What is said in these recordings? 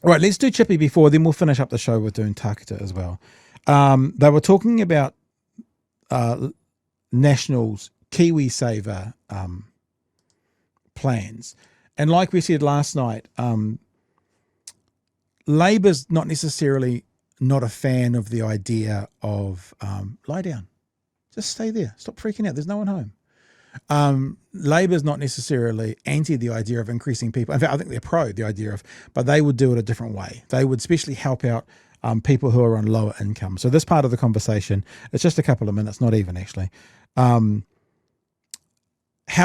All right, let's do Chippy before, then we'll finish up the show with doing Takata as well. They were talking about National's Kiwisaver plans. And like we said last night, Labor's not necessarily not a fan of the idea of lie down. Just stay there. Stop freaking out. There's no one home. Labor's not necessarily anti the idea of increasing people. In fact, I think they're pro the idea of, but they would do it a different way. They would especially help out people who are on lower income. So this part of the conversation, it's just a couple of minutes, not even actually. How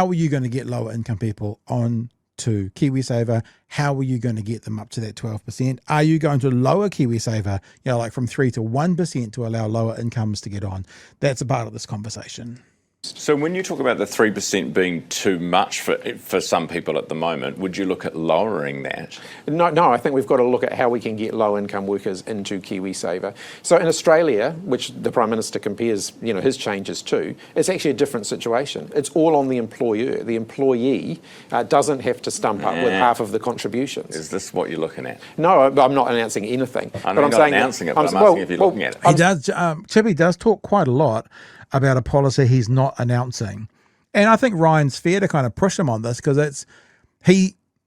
are you going to get lower income people on to Kiwisaver? How are you going to get them up to that 12%? Are you going to lower Kiwisaver, like from 3 to 1% to allow lower incomes to get on? That's a part of this conversation. So when you talk about the 3% being too much for some people at the moment, would you look at lowering that? No, I think we've got to look at how we can get low-income workers into Kiwisaver. So in Australia, which the Prime Minister compares, his changes to, it's actually a different situation. It's all on the employer. The employee doesn't have to stump up with half of the contributions. Is this what you're looking at? No, I'm not announcing anything. I'm saying announcing it, but I'm asking if you're looking at it. He does. Chippy does talk quite a lot about a policy he's not announcing. And I think Ryan's fair to kind of push him on this because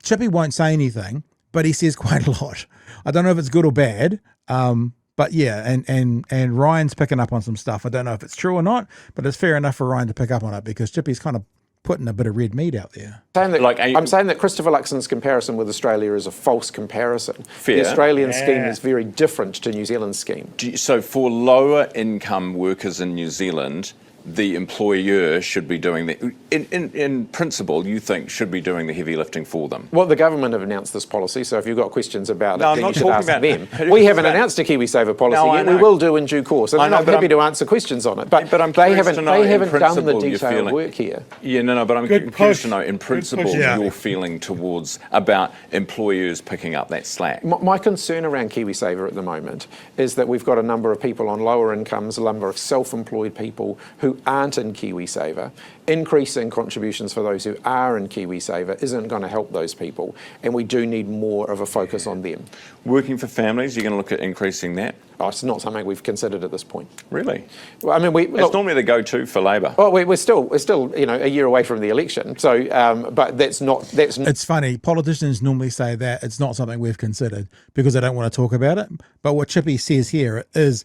Chippy won't say anything, but he says quite a lot. I don't know if it's good or bad, but yeah, and Ryan's picking up on some stuff. I don't know if it's true or not, but it's fair enough for Ryan to pick up on it because Chippy's kind of putting a bit of red meat out there. I'm saying that Christopher Luxon's comparison with Australia is a false comparison. Fair. The Australian scheme is very different to New Zealand's scheme. So for lower income workers in New Zealand, the employer should be doing the, in principle, you think should be doing the heavy lifting for them? Well, the government have announced this policy, so if you've got questions about it, then you should ask them. We haven't announced a Kiwisaver policy yet. We will do in due course, and I'm happy to answer questions on it. But they haven't done the detailed work here. Yeah, but I'm curious to know, in principle, your feeling towards about employers picking up that slack. My concern around Kiwisaver at the moment is that we've got a number of people on lower incomes, a number of self-employed people who aren't in Kiwisaver. Increasing contributions for those who are in Kiwisaver isn't going to help those people, and we do need more of a focus on them. Working for families, you're going to look at increasing that? Oh, it's not something we've considered at this point. Really? Well, I mean, it's normally the go-to for Labor. Well, we're still a year away from the election. So, but that's not. It's funny. Politicians normally say that it's not something we've considered because they don't want to talk about it. But what Chippy says here is,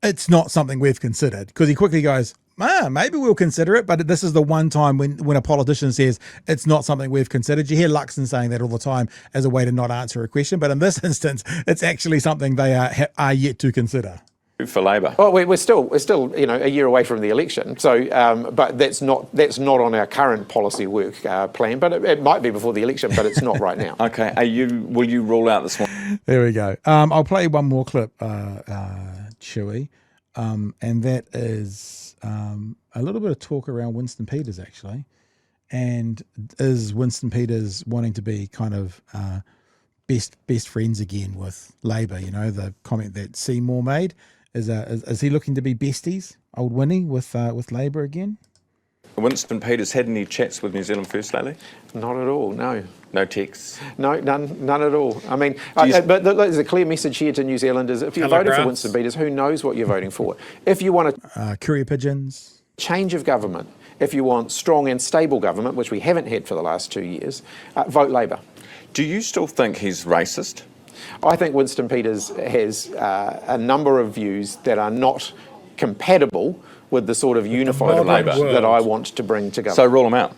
it's not something we've considered, because he quickly goes, maybe we'll consider it, but this is the one time when a politician says it's not something we've considered. You hear Luxon saying that all the time as a way to not answer a question, but in this instance, it's actually something they are yet to consider. For Labor. Well, we're still a year away from the election. So, but that's not on our current policy work plan. But it might be before the election, but it's not right now. Okay. Will you rule out this one? There we go. I'll play one more clip, Chewie, and that is a little bit of talk around Winston Peters actually, and is Winston Peters wanting to be kind of best friends again with Labor? The comment that Seymour made. Is he looking to be besties, old Winnie, with Labor again? Winston Peters had any chats with New Zealand First lately? Not at all, no. No texts? No, none at all. I mean, but there's a clear message here to New Zealanders. If you're voting for Winston Peters, who knows what you're voting for? If you want a courier pigeons, change of government, if you want strong and stable government, which we haven't had for the last 2 years, vote Labor. Do you still think he's racist? I think Winston Peters has a number of views that are not compatible with the sort of unified Labor that I want to bring to government. So rule him out?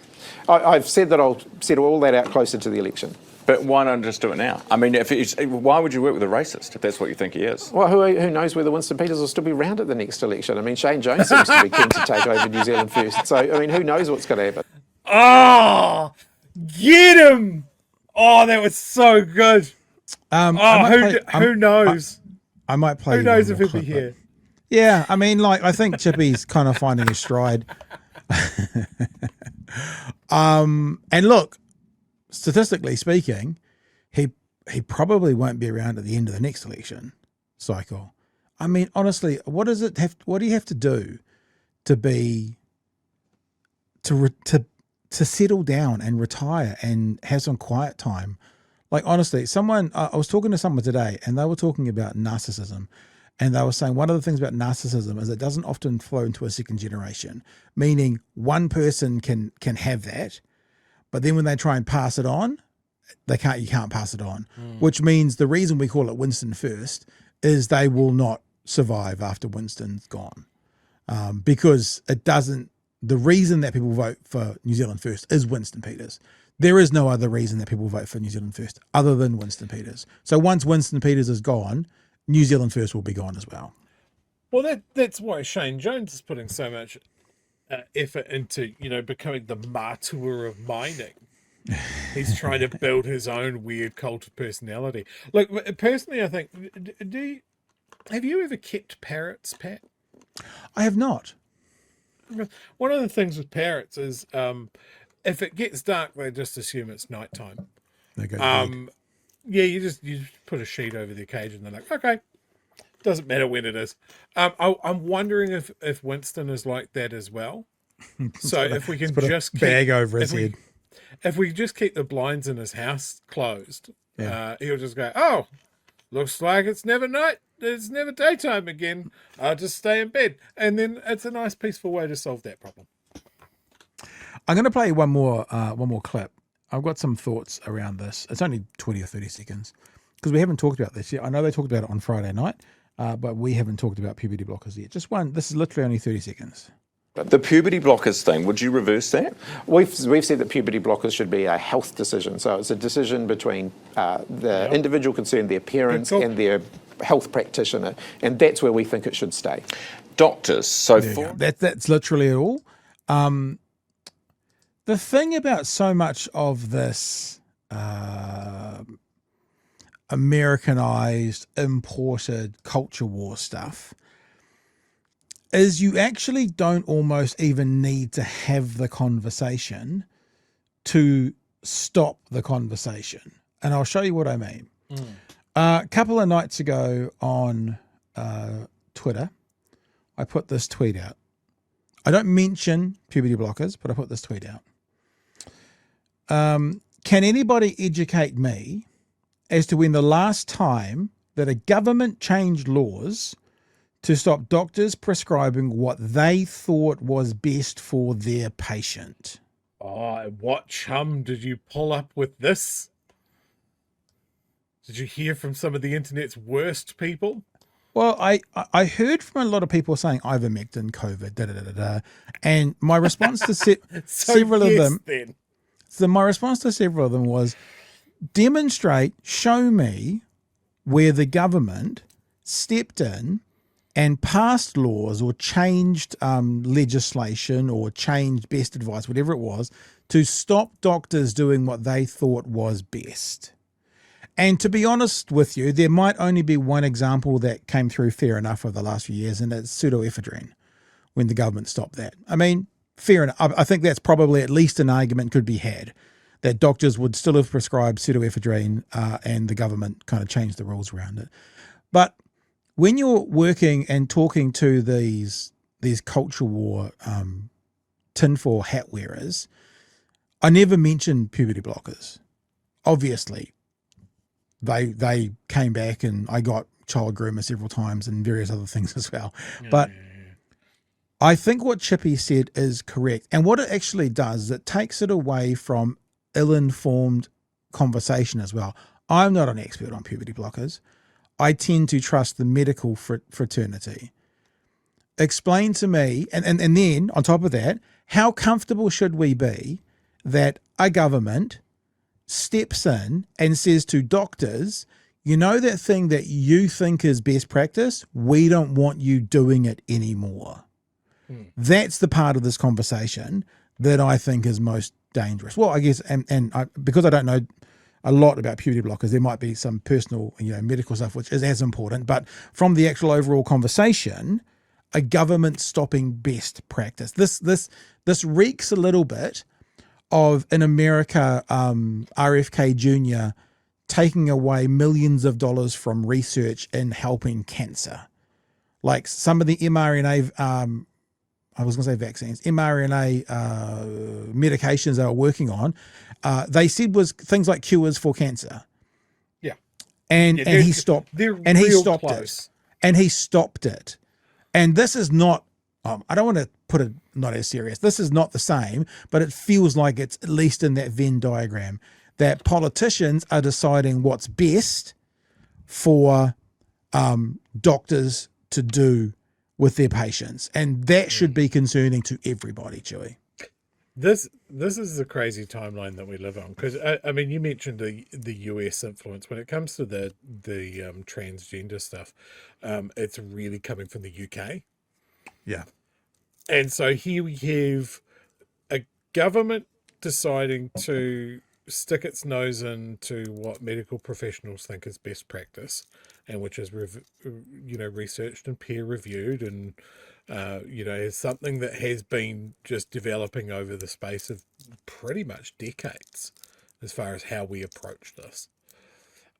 I've said that I'll settle all that out closer to the election. But why not just do it now? I mean, why would you work with a racist if that's what you think he is? Well, who knows whether Winston Peters will still be around at the next election? I mean, Shane Jones seems to be keen to take over New Zealand First. So, I mean, who knows what's going to happen? Oh, get him! Oh, that was so good. Who knows? I might play. Who knows if he'll be here? Yeah, I mean, I think Chippy's kind of finding his stride. And look, statistically speaking, he probably won't be around at the end of the next election cycle. I mean, honestly, what do you have to do to settle down and retire and have some quiet time? Like, honestly, I was talking to someone today and they were talking about narcissism. And they were saying one of the things about narcissism is it doesn't often flow into a second generation, meaning one person can have that, but then when they try and pass it on, you can't pass it on, which means the reason we call it Winston first is they will not survive after Winston's gone. Because the reason that people vote for New Zealand first is Winston Peters. There is no other reason that people vote for New Zealand first other than Winston Peters. So once Winston Peters is gone, New Zealand first will be gone as well. Well, that's why Shane Jones is putting so much effort into, becoming the martyr of mining. He's trying to build his own weird cult of personality. Look, personally, I think, have you ever kept parrots, Pat? I have not. One of the things with parrots is if it gets dark, they just assume it's nighttime. They go to bed. Yeah, you just put a sheet over the cage and they're like, okay, doesn't matter when it is. I'm wondering if Winston is like that as well. So if we can just bag over his head. If we just keep the blinds in his house closed, he'll just go, oh, looks like it's never night. It's never daytime again. I'll just stay in bed. And then it's a nice, peaceful way to solve that problem. I'm going to play one more clip. I've got some thoughts around this. It's only 20 or 30 seconds because we haven't talked about this yet. I know they talked about it on Friday night, but we haven't talked about puberty blockers yet. Just one. This is literally only 30 seconds. The puberty blockers thing, would you reverse that? We've said that puberty blockers should be a health decision. So it's a decision between the individual concerned, their parents, and their health practitioner. And that's where we think it should stay. Doctors. So that's literally it all. The thing about so much of this Americanized, imported culture war stuff is you actually don't almost even need to have the conversation to stop the conversation. And I'll show you what I mean. A couple of nights ago on Twitter, I put this tweet out. I don't mention puberty blockers, but I put this tweet out. Can anybody educate me as to when the last time that a government changed laws to stop doctors prescribing what they thought was best for their patient? Oh, what chum did you pull up with this? Did you hear from some of the internet's worst people? Well, I heard from a lot of people saying ivermectin, COVID, and my response to several of them. Then. So my response to several of them was, show me where the government stepped in and passed laws or changed legislation or changed best advice, whatever it was, to stop doctors doing what they thought was best. And to be honest with you, there might only be one example that came through fair enough over the last few years, and it's pseudoephedrine, when the government stopped that. I mean, fair enough. I think that's probably at least an argument could be had, that doctors would still have prescribed pseudoephedrine and the government kind of changed the rules around it. But when you're working and talking to these culture war tinfoil hat wearers, I never mentioned puberty blockers. Obviously, they came back and I got child groomer several times and various other things as well. But I think what Chippy said is correct. And what it actually does is it takes it away from ill-informed conversation as well. I'm not an expert on puberty blockers. I tend to trust the medical fraternity. Explain to me, and then on top of that, how comfortable should we be that a government steps in and says to doctors, you know that thing that you think is best practice, we don't want you doing it anymore. That's the part of this conversation that I think is most dangerous. Well, I guess, because I don't know a lot about puberty blockers, there might be some personal, medical stuff which is as important, but from the actual overall conversation, a government stopping best practice. This reeks a little bit of, in America, RFK Jr. taking away millions of dollars from research in helping cancer. Like some of the mRNA, I was going to say vaccines, mRNA medications they were working on, they said was things like cures for cancer. and Yeah, he stopped. They're And he real stopped close. it. And he stopped it. And this is not. I don't want to put it not as serious. This is not the same, but it feels like it's at least in that Venn diagram that politicians are deciding what's best for doctors to do with their patients, and that should be concerning to everybody, Chewie. This is the crazy timeline that we live on, because I mean, you mentioned the US influence when it comes to the transgender stuff. It's really coming from the UK, Yeah. and so here we have a government deciding to stick its nose into what medical professionals think is best practice, and which is researched and peer reviewed, and is something that has been just developing over the space of pretty much decades as far as how we approach this.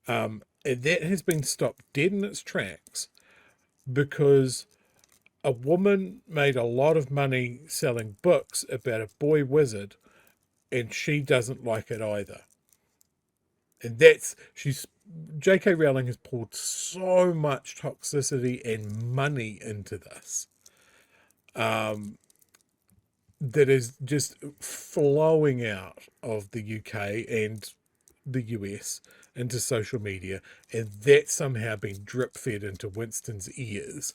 And that has been stopped dead in its tracks because a woman made a lot of money selling books about a boy wizard, and she doesn't like it either. And J.K. Rowling has poured so much toxicity and money into this that is just flowing out of the UK and the US into social media, and that's somehow been drip fed into Winston's ears,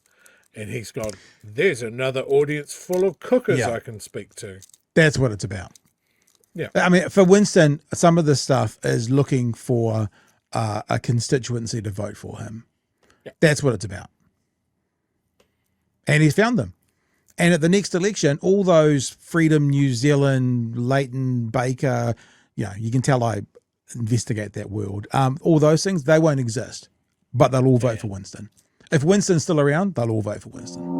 and he's gone, there's another audience full of cookers I can speak to. That's what it's about. Yeah. I mean, for Winston, some of this stuff is looking for a constituency to vote for him. Yeah. That's what it's about. And he's found them. And at the next election, all those Freedom New Zealand, Leighton Baker, you can tell I investigate that world. All those things, they won't exist, but they'll all vote for Winston. If Winston's still around, they'll all vote for Winston.